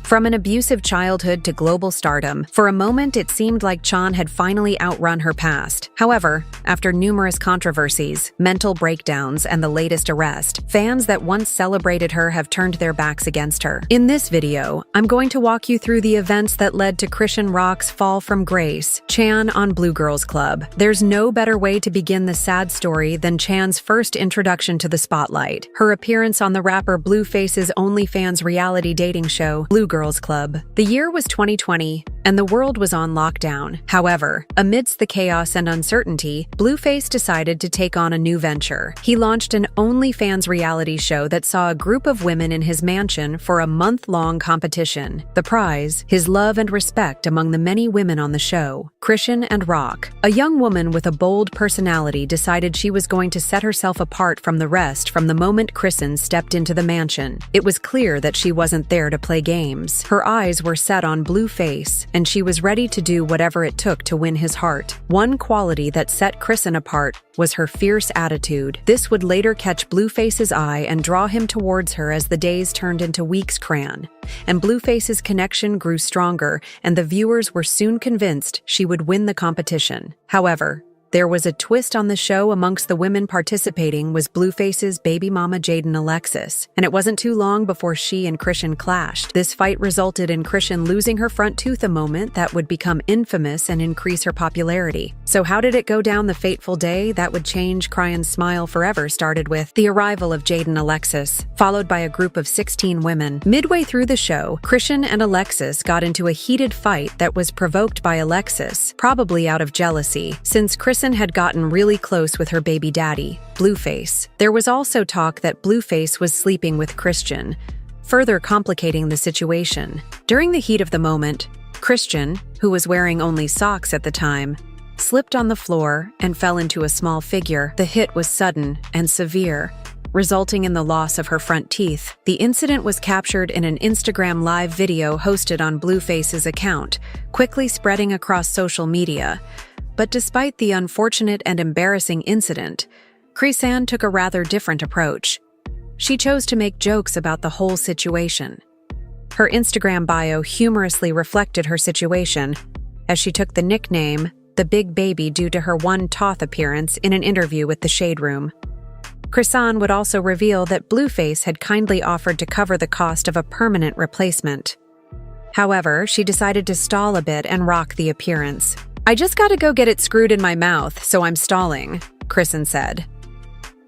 From an abusive childhood to global stardom, for a moment it seemed like Chan had finally outrun her past. However, after numerous controversies, mental breakdowns, and the latest arrest, fans that once celebrated her have turned their backs against her. In this video, I'm going to walk you through the events that led to Chrisean Rock's fall from grace, Chan on Blue Girls Club. There's no better way to begin the sad story than Chan's first introduction to the spotlight. Her appearance on the rapper Blueface's OnlyFans reality dating show, Blue Girls Club. The year was 2020, and the world was on lockdown. However, amidst the chaos and uncertainty, Blueface decided to take on a new venture. He launched an OnlyFans reality show that saw a group of women in his mansion for a month-long competition. The prize, his love and respect among the many women on the show. Chrisean Rock, a young woman with a bold personality, decided she was going to set herself apart from the rest from the moment Chrisean stepped into the mansion. It was clear that she wasn't there to play games. Her eyes were set on Blueface, and she was ready to do whatever it took to win his heart. One quality that set Chrisean apart was her fierce attitude. This would later catch Blueface's eye and draw him towards her as the days turned into weeks. And Blueface's connection grew stronger, and the viewers were soon convinced she would win the competition. However, there was a twist on the show. Amongst the women participating was Blueface's baby mama Jaden Alexis, and it wasn't too long before she and Chrisean clashed. This fight resulted in Chrisean losing her front tooth, a moment that would become infamous and increase her popularity. So how did it go down? The fateful day that would change Chrisean's smile forever started with the arrival of Jaden Alexis, followed by a group of 16 women. Midway through the show, Chrisean and Alexis got into a heated fight that was provoked by Alexis, probably out of jealousy, since Chrisean had gotten really close with her baby daddy, Blueface. There was also talk that Blueface was sleeping with Chrisean, further complicating the situation. During the heat of the moment, Chrisean, who was wearing only socks at the time, slipped on the floor and fell into a small figure. The hit was sudden and severe, resulting in the loss of her front teeth. The incident was captured in an Instagram live video hosted on Blueface's account, quickly spreading across social media. But despite the unfortunate and embarrassing incident, Chrisean took a rather different approach. She chose to make jokes about the whole situation. Her Instagram bio humorously reflected her situation, as she took the nickname The Big Baby due to her one-tooth appearance in an interview with The Shade Room. Chrisean would also reveal that Blueface had kindly offered to cover the cost of a permanent replacement. However, she decided to stall a bit and rock the appearance. "I just gotta go get it screwed in my mouth, so I'm stalling," Chrisean said.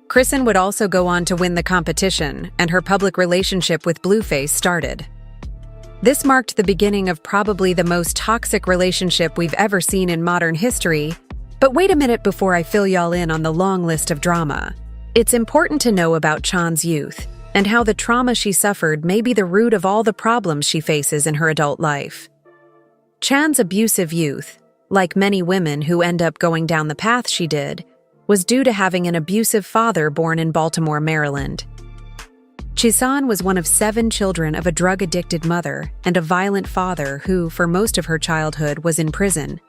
Chrisean would also go on to win the competition, and her public relationship with Blueface started. This marked the beginning of probably the most toxic relationship we've ever seen in modern history. But wait a minute before I fill y'all in on the long list of drama. It's important to know about Chan's youth, and how the trauma she suffered may be the root of all the problems she faces in her adult life. Chan's abusive youth, like many women who end up going down the path she did, was due to having an abusive father born in Baltimore, Maryland. Chrisean was one of 7 children of a drug-addicted mother and a violent father who, for most of her childhood, was in prison.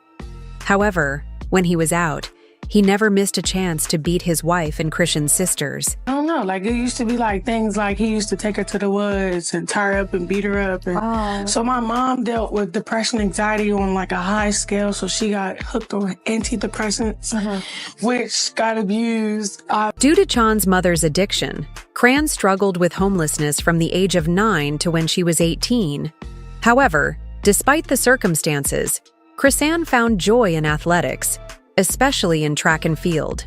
However, when he was out, he never missed a chance to beat his wife and Chrisean's sisters. I don't know, like it used to be like things like he used to take her to the woods and tie her up and beat her up. And so my mom dealt with depression, anxiety on like a high scale. So she got hooked on antidepressants, which got abused. Due to Chan's mother's addiction, Chrisean struggled with homelessness from the age of 9 to when she was 18. However, despite the circumstances, Chrisean found joy in athletics, especially in track and field.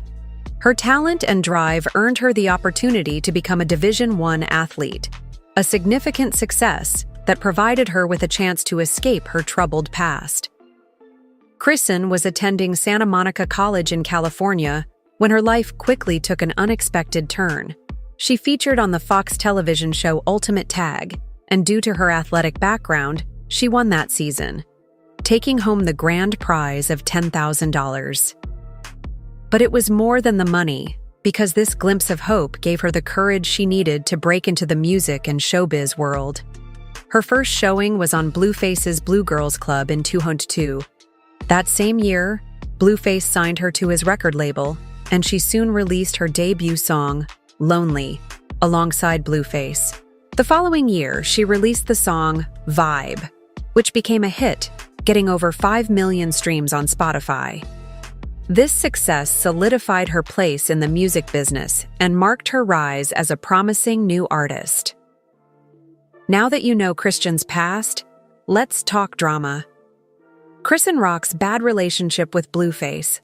Her talent and drive earned her the opportunity to become a Division I athlete, a significant success that provided her with a chance to escape her troubled past. Chrisean was attending Santa Monica College in California when her life quickly took an unexpected turn. She featured on the Fox television show Ultimate Tag, and due to her athletic background, she won that season, taking home the grand prize of $10,000. But it was more than the money, because this glimpse of hope gave her the courage she needed to break into the music and showbiz world. Her first showing was on Blueface's Blue Girls Club in 2002. That same year, Blueface signed her to his record label, and she soon released her debut song, Lonely, alongside Blueface. The following year, she released the song Vibe, which became a hit, getting over 5 million streams on Spotify. This success solidified her place in the music business and marked her rise as a promising new artist. Now that you know Christian's past, let's talk drama. Chrisean Rock's bad relationship with Blueface.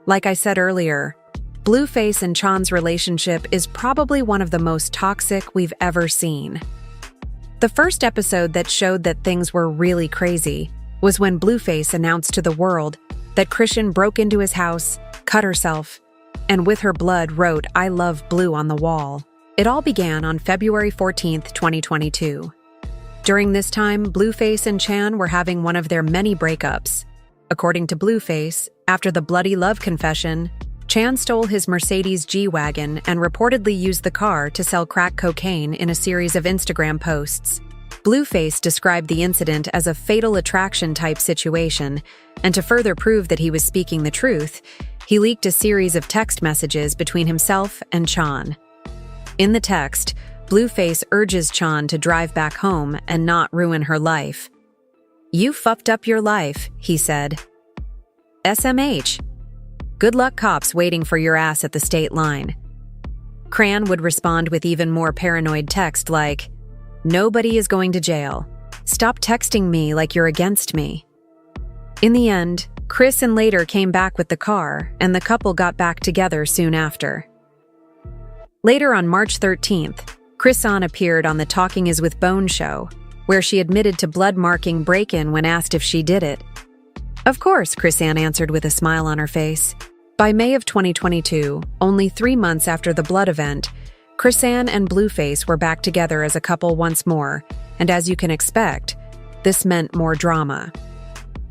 Like I said earlier, Blueface and Chan's relationship is probably one of the most toxic we've ever seen. The first episode that showed that things were really crazy was when Blueface announced to the world that Chrisean broke into his house, cut herself, and with her blood wrote "I love Blue" on the wall. It all began on February 14th, 2022. During this time, Blueface and Chan were having one of their many breakups. According to Blueface, after the bloody love confession, Chan stole his Mercedes G-Wagon and reportedly used the car to sell crack cocaine in a series of Instagram posts. Blueface described the incident as a fatal attraction type situation, and to further prove that he was speaking the truth, he leaked a series of text messages between himself and Chan. In the text, Blueface urges Chan to drive back home and not ruin her life. "You fucked up your life," he said. SMH. Good luck cops waiting for your ass at the state line. Cran would respond with even more paranoid text like, "Nobody is going to jail. Stop texting me like you're against me." In the end, Chrisean later came back with the car, and the couple got back together soon after. Later on March 13th, Chrisean appeared on the Talking Is With Bone show, where she admitted to blood-marking break-in when asked if she did it. "Of course," Chrisean answered with a smile on her face. By May of 2022, only 3 months after the blood event, Chrisean and Blueface were back together as a couple once more, and as you can expect, this meant more drama.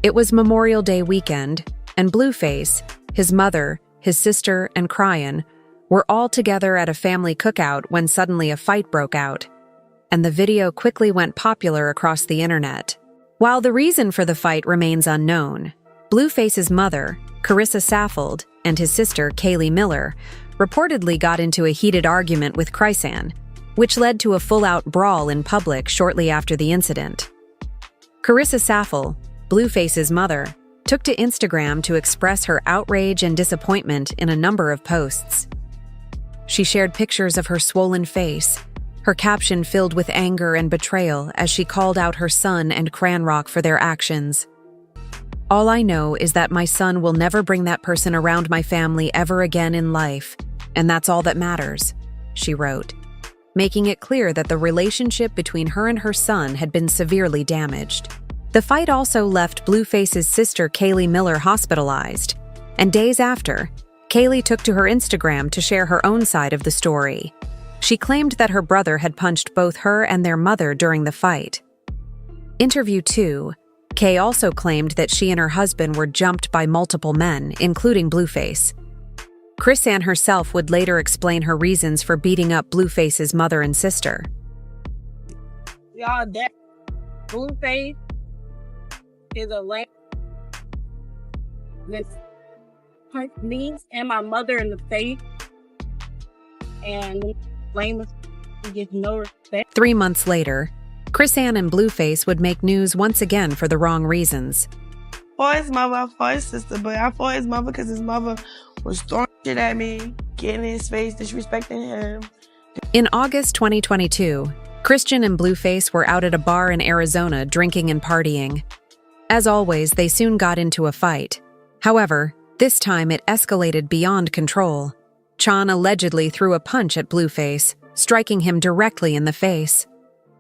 It was Memorial Day weekend, and Blueface, his mother, his sister, and Chrisean were all together at a family cookout when suddenly a fight broke out, and the video quickly went popular across the internet. While the reason for the fight remains unknown, Blueface's mother, Carissa Saffold, and his sister, Kaylee Miller, reportedly got into a heated argument with Chrisean, which led to a full-out brawl in public shortly after the incident. Carissa Saffold, Blueface's mother, took to Instagram to express her outrage and disappointment in a number of posts. She shared pictures of her swollen face, her caption filled with anger and betrayal as she called out her son and Chrisean Rock for their actions. "All I know is that my son will never bring that person around my family ever again in life, and that's all that matters," she wrote, making it clear that the relationship between her and her son had been severely damaged. The fight also left Blueface's sister Kaylee Miller hospitalized, and days after, Kaylee took to her Instagram to share her own side of the story. She claimed that her brother had punched both her and their mother during the fight. Interview 2. Kay also claimed that she and her husband were jumped by multiple men, including Blueface. Chrisean herself would later explain her reasons for beating up Blueface's mother and sister. Y'all, that Blueface is a lame that punched me and my mother in the face, and lame gets no respect. 3 months later, Chrisean and Blueface would make news once again for the wrong reasons. For his mother, I fought his sister, but I fought his mother because his mother was throwing shit at me, getting in his face, disrespecting him. In August 2022, Chrisean and Blueface were out at a bar in Arizona drinking and partying. As always, they soon got into a fight. However, this time it escalated beyond control. Chan allegedly threw a punch at Blueface, striking him directly in the face.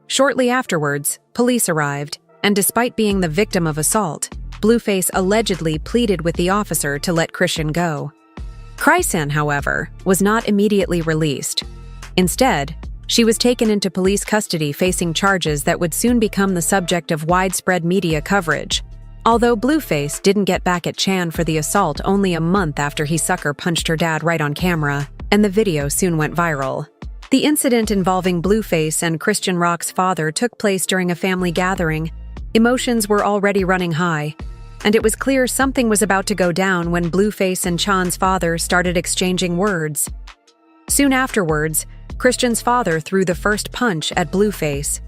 Shortly afterwards, police arrived, and despite being the victim of assault, Blueface allegedly pleaded with the officer to let Chrisean go. Chrisean, however, was not immediately released. Instead, she was taken into police custody facing charges that would soon become the subject of widespread media coverage. Although Blueface didn't get back at Chan for the assault only a month after he sucker punched her dad right on camera, and the video soon went viral. The incident involving Blueface and Chrisean Rock's father took place during a family gathering. Emotions were already running high, and it was clear something was about to go down when Blueface and Chan's father started exchanging words. Soon afterwards, Christian's father threw the first punch at Blueface.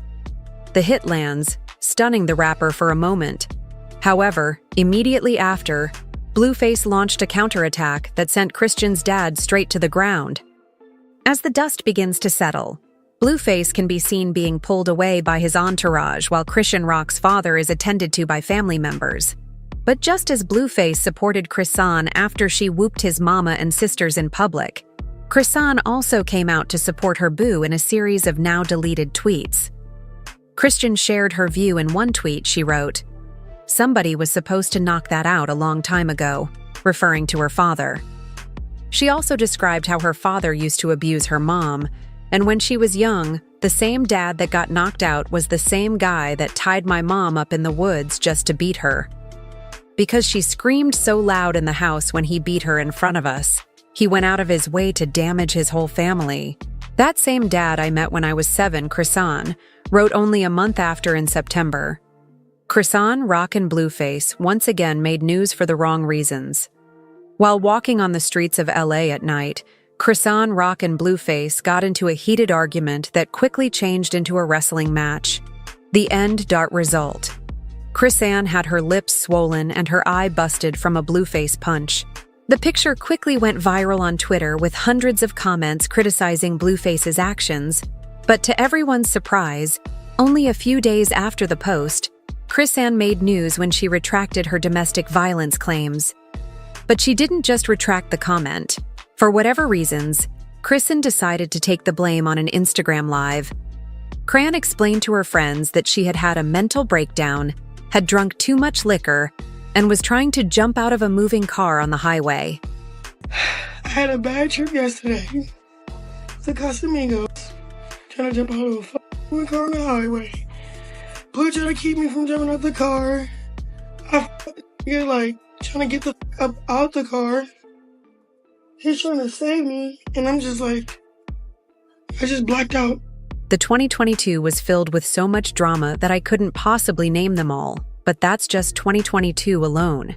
The hit lands, stunning the rapper for a moment. However, immediately after, Blueface launched a counterattack that sent Christian's dad straight to the ground. As the dust begins to settle, Blueface can be seen being pulled away by his entourage while Chrisean Rock's father is attended to by family members. But just as Blueface supported Chrisean after she whooped his mama and sisters in public, Chrisean also came out to support her boo in a series of now-deleted tweets. Christian shared her view in one tweet. She wrote, "Somebody was supposed to knock that out a long time ago," referring to her father. She also described how her father used to abuse her mom, and when she was young, the same dad that got knocked out was the same guy that tied my mom up in the woods just to beat her. Because she screamed so loud in the house when he beat her in front of us, he went out of his way to damage his whole family. That same dad I met when I was 7, Chrisean, wrote only a month after in September. Chrisean, Rock, and Blueface once again made news for the wrong reasons. While walking on the streets of LA at night, Chrisean, Rock, and Blueface got into a heated argument that quickly changed into a wrestling match. The end result. Chrisean had her lips swollen and her eye busted from a Blueface punch. The picture quickly went viral on Twitter with hundreds of comments criticizing Blueface's actions, but to everyone's surprise, only a few days after the post, Chrisean made news when she retracted her domestic violence claims. But she didn't just retract the comment. For whatever reasons, Chrisean decided to take the blame on an Instagram Live. Cran explained to her friends that she had had a mental breakdown, had drunk too much liquor, and was trying to jump out of a moving car on the highway. I had a bad trip yesterday to Casamigos, trying to jump out of a fucking car on the highway. But trying to keep me from jumping out the car. I get like trying to get the up out the car. He's trying to save me, and I'm just like, I just blacked out. The 2022 was filled with so much drama that I couldn't possibly name them all, but that's just 2022 alone.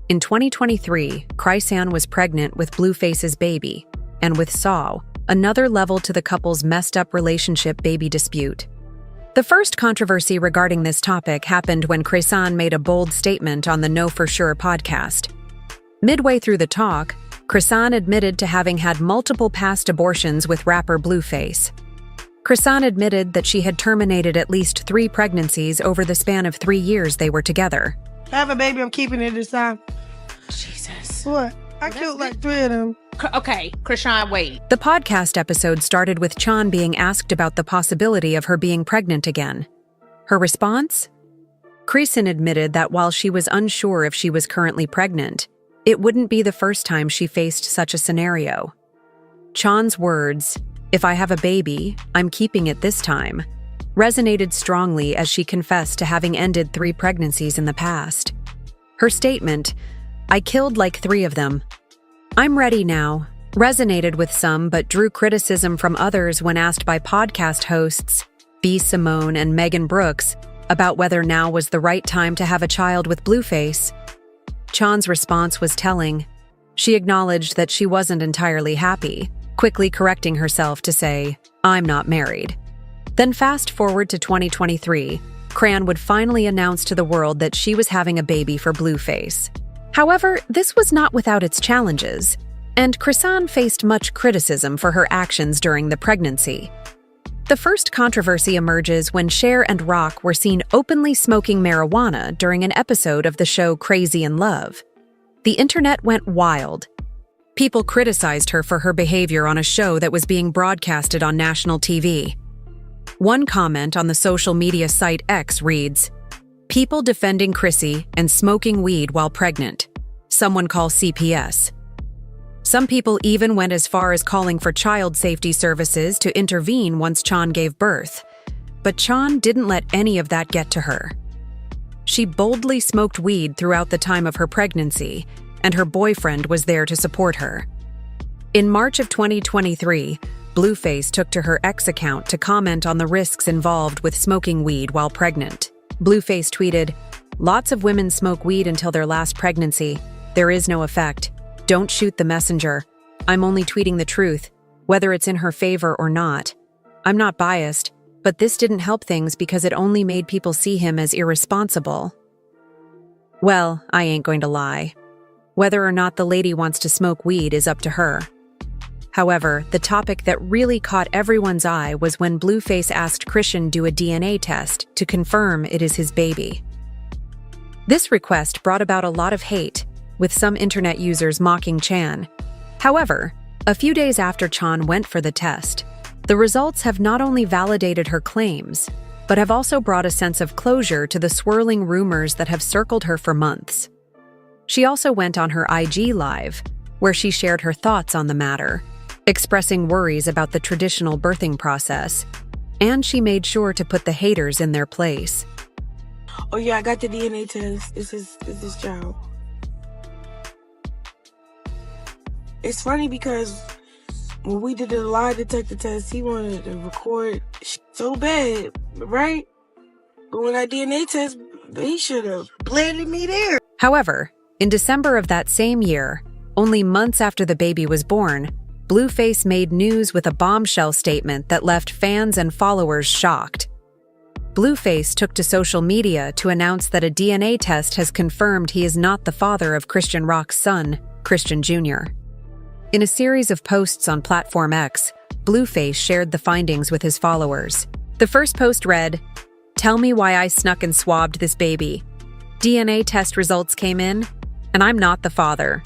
In 2023, Chrisean was pregnant with Blueface's baby, and with Saw, another level to the couple's messed-up relationship baby dispute. The first controversy regarding this topic happened when Chrisean made a bold statement on the Know For Sure podcast. Midway through the talk, Chrisean admitted to having had multiple past abortions with rapper Blueface. Chrisean admitted that she had terminated at least 3 pregnancies over the span of 3 years they were together. I have a baby, I'm keeping it this time. Jesus. What? I killed like 3 of them. Okay, Chrisean, wait. The podcast episode started with Chan being asked about the possibility of her being pregnant again. Her response? Chrisean admitted that while she was unsure if she was currently pregnant, it wouldn't be the first time she faced such a scenario. Chan's words, "If I have a baby, I'm keeping it this time," resonated strongly as she confessed to having ended 3 pregnancies in the past. Her statement, "I killed like 3 of them. I'm ready now," resonated with some but drew criticism from others when asked by podcast hosts B. Simone and Megan Brooks about whether now was the right time to have a child with Blueface. Chan's response was telling. She acknowledged that she wasn't entirely happy, quickly correcting herself to say, "I'm not married." Then fast forward to 2023, Cran would finally announce to the world that she was having a baby for Blueface. However, this was not without its challenges, and Chrisean faced much criticism for her actions during the pregnancy. The first controversy emerges when Cher and Rock were seen openly smoking marijuana during an episode of the show Crazy in Love. The internet went wild. People criticized her for her behavior on a show that was being broadcasted on national TV. One comment on the social media site X reads, "People defending Chrissy and smoking weed while pregnant. Someone call CPS." Some people even went as far as calling for child safety services to intervene once Chan gave birth. But Chan didn't let any of that get to her. She boldly smoked weed throughout the time of her pregnancy, and her boyfriend was there to support her. In March of 2023, Blueface took to her X account to comment on the risks involved with smoking weed while pregnant. Blueface tweeted, "Lots of women smoke weed until their last pregnancy. There is no effect. Don't shoot the messenger. I'm only tweeting the truth. whether it's in her favor or not. I'm not biased, but this didn't help things because it only made people see him as irresponsible. Well, I ain't going to lie. Whether or not the lady wants to smoke weed is up to her. However, the topic that really caught everyone's eye was when Blueface asked Chrisean do a DNA test to confirm it is his baby. This request brought about a lot of hate, with some internet users mocking Chan. However, a few days after Chan went for the test, the results have not only validated her claims, but have also brought a sense of closure to the swirling rumors that have circled her for months. She also went on her IG Live, where she shared her thoughts on the matter, expressing worries about the traditional birthing process, and she made sure to put the haters in their place. Oh yeah, I got the DNA test. It's his child. It's funny because when we did the lie detector test, he wanted to record so bad, right? But when I DNA test, he should have blended me there. However, in December of that same year, only months after the baby was born, Blueface made news with a bombshell statement that left fans and followers shocked. Blueface took to social media to announce that a DNA test has confirmed he is not the father of Chrisean Rock's son, Chrisean Jr. In a series of posts on Platform X, Blueface shared the findings with his followers. The first post read, "Tell me why I snuck and swabbed this baby. DNA test results came in, and I'm not the father.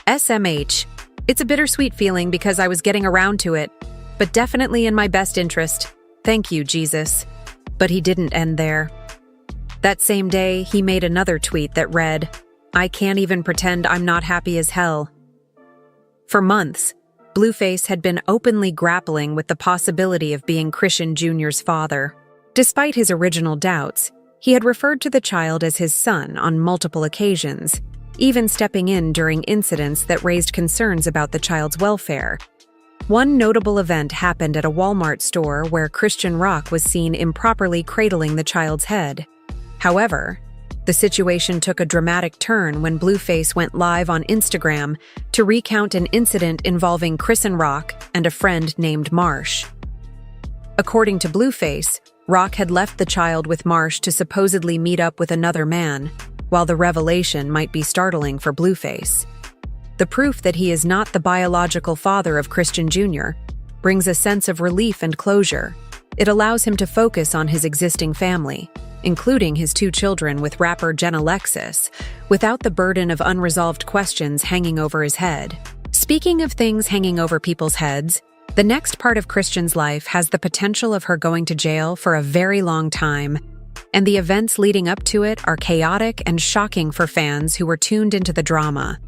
SMH. It's a bittersweet feeling because I was getting around to it, but definitely in my best interest. Thank you, Jesus." But he didn't end there. That same day, he made another tweet that read, "I can't even pretend I'm not happy as hell." For months, Blueface had been openly grappling with the possibility of being Chrisean Jr.'s father. Despite his original doubts, he had referred to the child as his son on multiple occasions, even stepping in during incidents that raised concerns about the child's welfare. One notable event happened at a Walmart store where Chrisean Rock was seen improperly cradling the child's head. However, the situation took a dramatic turn when Blueface went live on Instagram to recount an incident involving Chrisean Rock and a friend named Marsh. According to Blueface, Rock had left the child with Marsh to supposedly meet up with another man, while the revelation might be startling for Blueface. The proof that he is not the biological father of Chrisean Jr. brings a sense of relief and closure. It allows him to focus on his existing family, including his 2 children with rapper Jenna Alexis, without the burden of unresolved questions hanging over his head. Speaking of things hanging over people's heads, the next part of Chrisean's life has the potential of her going to jail for a very long time, and the events leading up to it are chaotic and shocking for fans who were tuned into the drama.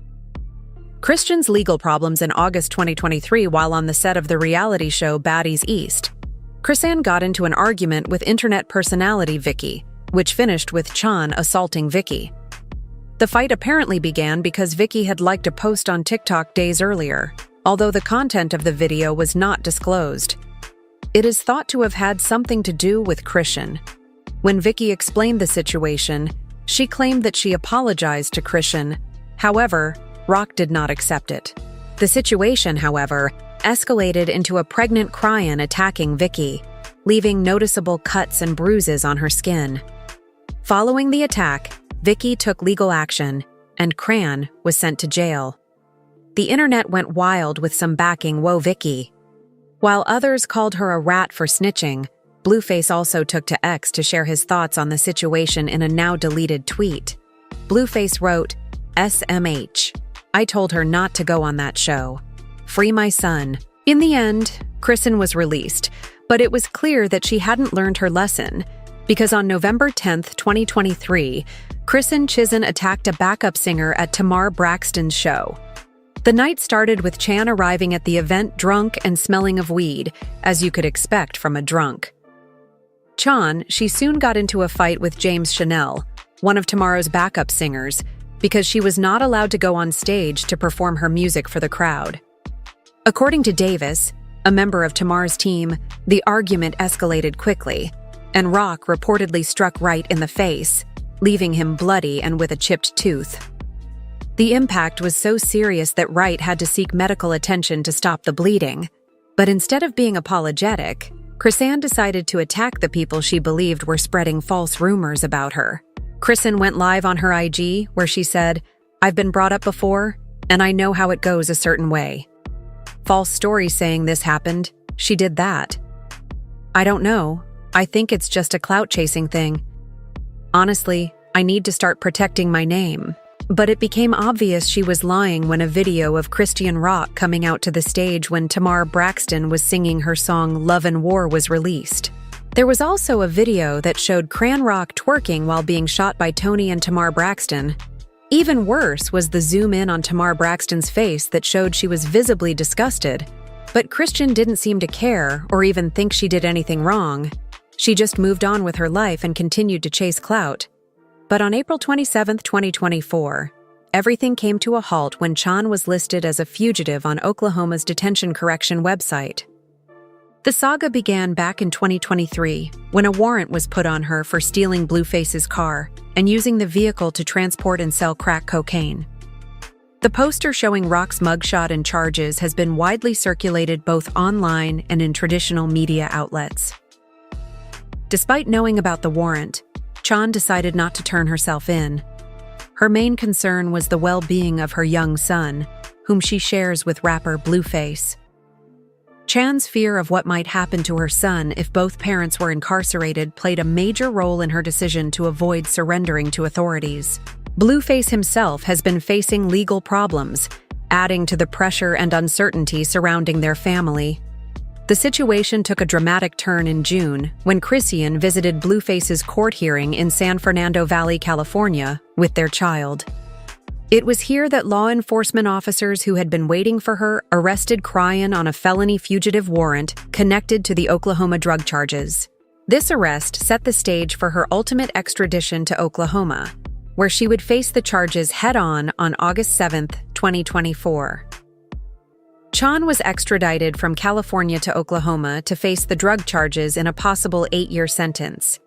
Chrisean's legal problems in August 2023 while on the set of the reality show Baddies East. Chrisean got into an argument with internet personality Vicky, which finished with Chan assaulting Vicky. The fight apparently began because Vicky had liked a post on TikTok days earlier, although the content of the video was not disclosed. It is thought to have had something to do with Chrisean. When Vicky explained the situation, she claimed that she apologized to Chrisean. However, Rock did not accept it. The situation, however, escalated into a pregnant Chrisean attacking Vicky, leaving noticeable cuts and bruises on her skin. Following the attack, Vicky took legal action, and Chrisean was sent to jail. The internet went wild with some backing "Whoa Vicky." While others called her a rat for snitching, Blueface also took to X to share his thoughts on the situation in a now-deleted tweet. Blueface wrote, "SMH. I told her not to go on that show. Free my son." In the end, Chrisean was released, but it was clear that she hadn't learned her lesson, because on November 10th, 2023, Chrisean Chizen attacked a backup singer at Tamar Braxton's show. The night started with Chan arriving at the event drunk and smelling of weed, as you could expect from a drunk. She soon got into a fight with James Chanel, one of Tomorrow's backup singers, because she was not allowed to go on stage to perform her music for the crowd. According to Davis, a member of Tamar's team, the argument escalated quickly, and Rock reportedly struck Wright in the face, leaving him bloody and with a chipped tooth. The impact was so serious that Wright had to seek medical attention to stop the bleeding. But instead of being apologetic, Chrisean decided to attack the people she believed were spreading false rumors about her. Chrisean went live on her IG, where she said, "I've been brought up before, and I know how it goes a certain way. False stories saying this happened, she did that. I don't know, I think it's just a clout-chasing thing. Honestly, I need to start protecting my name." But it became obvious she was lying when a video of Chrisean Rock coming out to the stage when Tamar Braxton was singing her song Love and War was released. There was also a video that showed Chrisean Rock twerking while being shot by Tony and Tamar Braxton. Even worse was the zoom in on Tamar Braxton's face that showed she was visibly disgusted. But Chrisean didn't seem to care or even think she did anything wrong. She just moved on with her life and continued to chase clout. But on April 27, 2024, everything came to a halt when Chan was listed as a fugitive on Oklahoma's detention correction website. The saga began back in 2023, when a warrant was put on her for stealing Blueface's car and using the vehicle to transport and sell crack cocaine. The poster showing Rock's mugshot and charges has been widely circulated both online and in traditional media outlets. Despite knowing about the warrant, Chan decided not to turn herself in. Her main concern was the well-being of her young son, whom she shares with rapper Blueface. Chan's fear of what might happen to her son if both parents were incarcerated played a major role in her decision to avoid surrendering to authorities. Blueface himself has been facing legal problems, adding to the pressure and uncertainty surrounding their family. The situation took a dramatic turn in June when Chrisean visited Blueface's court hearing in San Fernando Valley, California, with their child. It was here that law enforcement officers who had been waiting for her arrested Chrisean on a felony fugitive warrant connected to the Oklahoma drug charges. This arrest set the stage for her ultimate extradition to Oklahoma, where she would face the charges head-on on August 7, 2024. Chan was extradited from California to Oklahoma to face the drug charges in a possible 8-year sentence.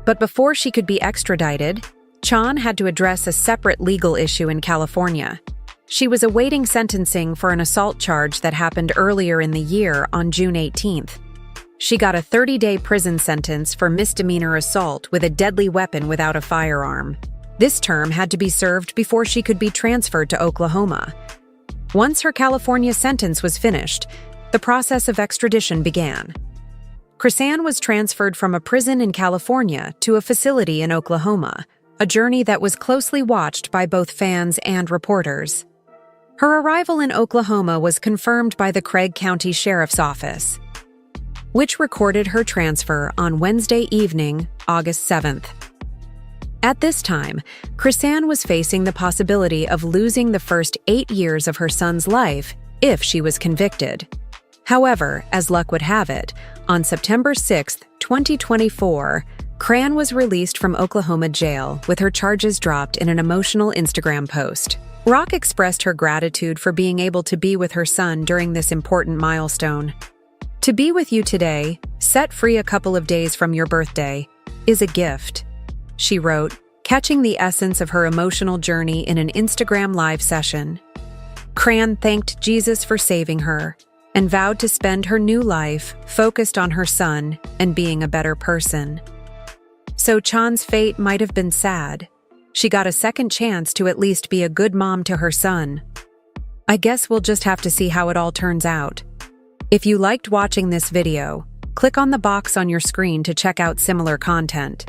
But before she could be extradited, Chan had to address a separate legal issue in California. She was awaiting sentencing for an assault charge that happened earlier in the year on June 18th. She got a 30-day prison sentence for misdemeanor assault with a deadly weapon without a firearm. This term had to be served before she could be transferred to Oklahoma. Once her California sentence was finished, the process of extradition began. Chrisean was transferred from a prison in California to a facility in Oklahoma, a journey that was closely watched by both fans and reporters. Her arrival in Oklahoma was confirmed by the Craig County Sheriff's Office, which recorded her transfer on Wednesday evening, August 7th. At this time, Chrisean was facing the possibility of losing the first 8 years of her son's life if she was convicted. However, as luck would have it, on September 6, 2024, Chrisean was released from Oklahoma jail with her charges dropped in an emotional Instagram post. Rock expressed her gratitude for being able to be with her son during this important milestone. "To be with you today, set free a couple of days from your birthday, is a gift," she wrote, catching the essence of her emotional journey in an Instagram live session. Chrisean thanked Jesus for saving her and vowed to spend her new life focused on her son and being a better person. So Chan's fate might have been sad. She got a second chance to at least be a good mom to her son. I guess we'll just have to see how it all turns out. If you liked watching this video, click on the box on your screen to check out similar content.